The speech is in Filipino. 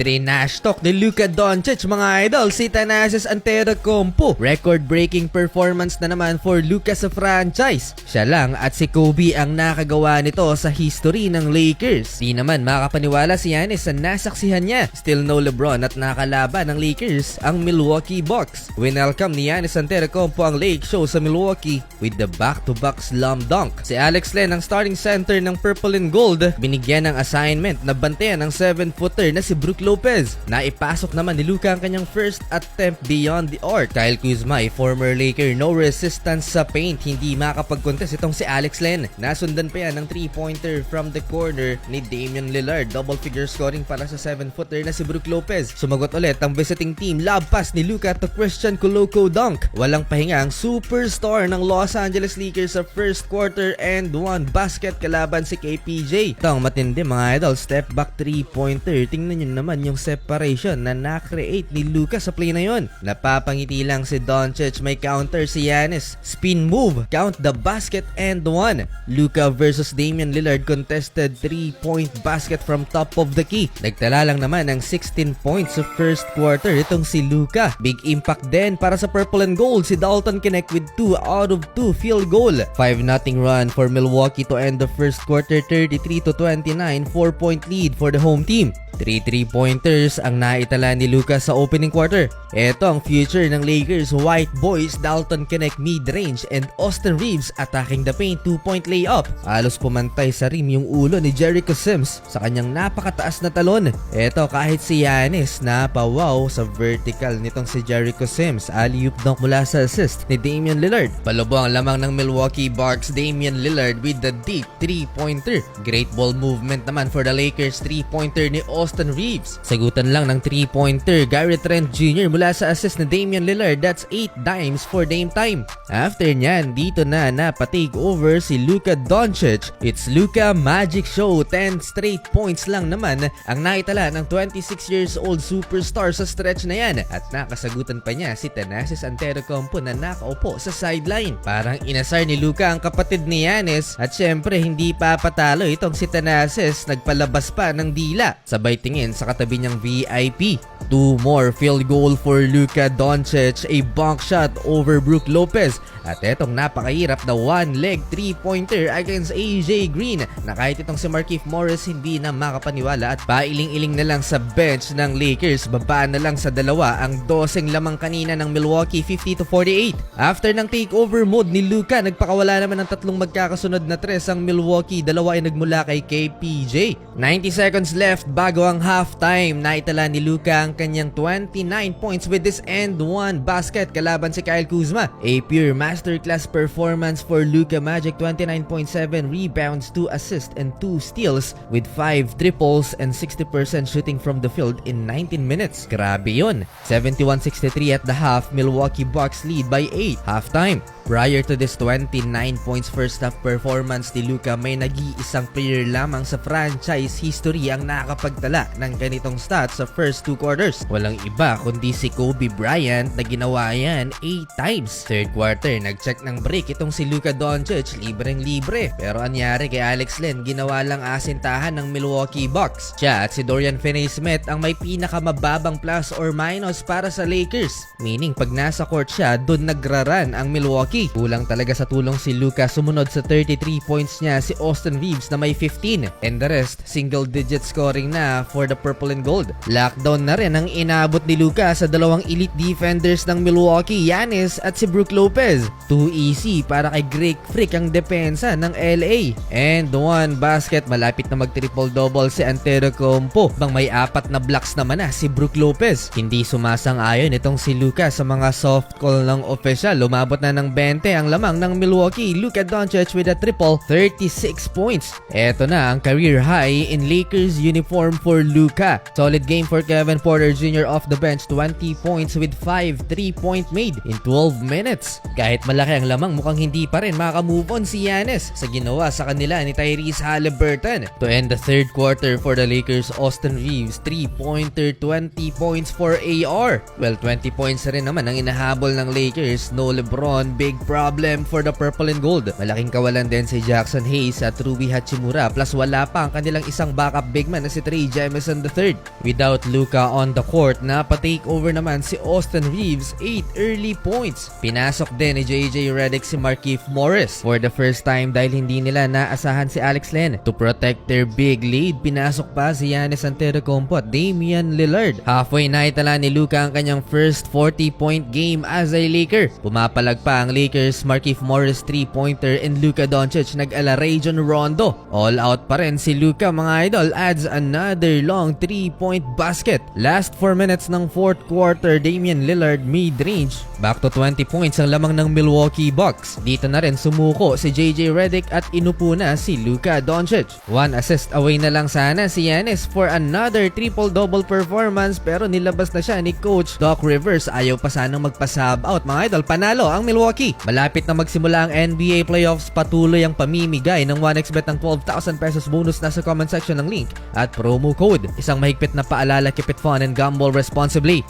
Trinashtok ni Luka Doncic mga idol, si Thanasis Antetokounmpo. Record-breaking performance na naman for Luka sa franchise. Siya lang at si Kobe ang nakagawa nito sa history ng Lakers. Di naman makapaniwala si Giannis sa nasaksihan niya. Still no LeBron at nakalaban ng Lakers ang Milwaukee Bucks. Winelcome ni Giannis Antetokounmpo ang Lake Show sa Milwaukee with the back-to-back slam dunk. Si Alex Len, ang starting center ng Purple and Gold, binigyan ng assignment na bantayan ng 7-footer na si Brook Lopez. Naipasok naman ni Luka ang kanyang first attempt beyond the arc. Kyle Kuzma, former Laker, no resistance sa paint, hindi makapag-contest itong si Alex Len. Nasundan pa yan ng 3-pointer from the corner ni Damian Lillard. Double figure scoring para sa 7-footer na si Brook Lopez. Sumagot ulit ang visiting team. Lob pass ni Luka to Christian Koloko dunk. Walang pahinga ang superstar ng Los Angeles Lakers sa first quarter and one basket kalaban si KPJ. Ito ang matindi mga idol, step back 3-pointer. Tingnan nyo naman yung separation na na-create ni Luka sa play na yon. Napapangiti lang si Doncic, may counter si Giannis. Spin move, count the basket and one. Luka versus Damian Lillard, contested 3-point basket from top of the key. Nagtala lang naman ng 16 points sa first quarter itong si Luka. Big impact din para sa Purple and Gold, si Dalton Knecht with 2 out of 2 field goal. 5-0 run for Milwaukee to end the first quarter, 33-29, 4-point lead for the home team. 3 3-pointers ang naitala ni Luka sa opening quarter. Ito ang future ng Lakers White Boys, Dalton Knecht mid-range and Austin Reeves attacking the paint, 2-point layup. Halos pumantay sa rim yung ulo ni Jericho Sims sa kanyang napakataas na talon. Ito kahit si Giannis napawaw sa vertical nitong si Jericho Sims. Alley-oop dunk mula sa assist ni Damian Lillard. Palubo ang lamang ng Milwaukee Bucks, Damian Lillard with the deep 3-pointer. Great ball movement naman for the Lakers, 3-pointer ni Austin Reeves. Sagutan lang ng 3-pointer Gary Trent Jr. mula sa assist ni Damian Lillard. That's 8 dimes for Dame time. After nyan, dito na napatake over si Luka Doncic. It's Luka Magic Show. 10 straight points lang naman ang naitala ng 26 years old superstar sa stretch na yan. At nakasagutan pa niya si Thanasis Antetokounmpo na nakaupo sa sideline. Parang inasar ni Luka ang kapatid ni Giannis at syempre hindi papatalo itong si Thanasis. Nagpalabas pa ng dila. Sabay tingin sa katabi niyang VIP. 2 more field goal for Luka Doncic, a bank shot over Brook Lopez. At etong napakahirap na one-leg 3-pointer against AJ Green na kahit itong si Markieff Morris hindi na makapaniwala at pailing-iling na lang sa bench ng Lakers. Babaan na lang sa dalawa ang doseng lamang kanina ng Milwaukee, 50-48. After ng takeover mode ni Luka, nagpakawala naman ng tatlong magkakasunod na tres ang Milwaukee. Dalawa ay nagmula kay KPJ. 90 seconds left bago ang halftime. Naitala ni Luka ang kanyang 29 points with this and one basket kalaban si Kyle Kuzma. A pure masterclass performance for Luka Magic, 29.7 rebounds, 2 assists and 2 steals with 5 triples and 60% shooting from the field in 19 minutes. Grabe yun. 71-63 at the half, Milwaukee Bucks lead by 8 halftime. Prior to this 29 points first half performance ni Luka, may nag-iisang player lamang sa franchise history ang nakapagtala ng ganitong stats sa first 2 quarters. Walang iba kundi si Kobe Bryant na ginawa yan 8 times. Third quarter, nag-check ng break itong si Luka Doncic, libreng-libre. Pero anyari kay Alex Len, ginawa lang asintahan ng Milwaukee Bucks. Siya at si Dorian Finney-Smith ang may pinakamababang plus or minus para sa Lakers. Meaning pag nasa court siya, doon nagraran ang Milwaukee. Kulang talaga sa tulong si Luka. Sumunod sa 33 points niya si Austin Reeves na may 15. And the rest, single digit scoring na for the Purple and Gold. Lockdown na rin ang inabot ni Luka sa dalawang elite defenders ng Milwaukee, Giannis at si Brook Lopez. Too easy para kay Greek Freak ang depensa ng LA. And one basket, malapit na mag-triple-double si Antetokounmpo. Bang may 4 na blocks naman na si Brook Lopez. Hindi sumasang-ayon itong si Luka sa mga soft call ng official. Lumabot na ng 20 ang lamang ng Milwaukee. Luka Doncic with a triple, 36 points. Eto na ang career high in Lakers uniform for Luka. Solid game for Kevin Porter Jr. off the bench, 20 points with 5 3-point made in 12 minutes. Kahit malaki ang lamang, mukhang hindi pa rin makamove on si Giannis sa ginawa sa kanila ni Tyrese Haliburton. To end the third quarter for the Lakers, Austin Reeves 3-pointer, 20 points for AR. Well, 20 points rin naman ang inahabol ng Lakers. No LeBron, big big problem for the purple and gold. Malaking kawalan din si Jackson Hayes at Rui Hachimura plus wala pa ang kanilang isang backup big man na si Trey Jemison III. Without Luka on the court, napatake over naman si Austin Reeves 8 early points. Pinasok din ni JJ Redick si Markieff Morris for the first time dahil hindi nila naasahan si Alex Len. To protect their big lead, pinasok pa si Giannis Antetokounmpo at Damian Lillard. Halfway na itala ni Luka ang kanyang first 40-point game as a Laker. Pumapalag pa ang Lakers, Markieff Morris 3-pointer and Luka Doncic nag-ala Rajon Rondo. All out pa rin si Luka mga idol, adds another long 3-point basket. Last 4 minutes ng fourth quarter, Damian Lillard mid-range. Back to 20 points ang lamang ng Milwaukee Bucks. Dito na rin sumuko si JJ Redick at inupo na si Luka Doncic. 1 assist away na lang sana si Giannis for another triple-double performance pero nilabas na siya ni Coach Doc Rivers. Ayaw pa sanang magpa-sub out mga idol. Panalo ang Milwaukee. Malapit na magsimula ang NBA playoffs. Patuloy ang pamimigay ng 1xBet ng 12,000 pesos bonus na sa comment section ng link at promo code. Isang mahigpit na paalala, keep it fun and gamble responsibly.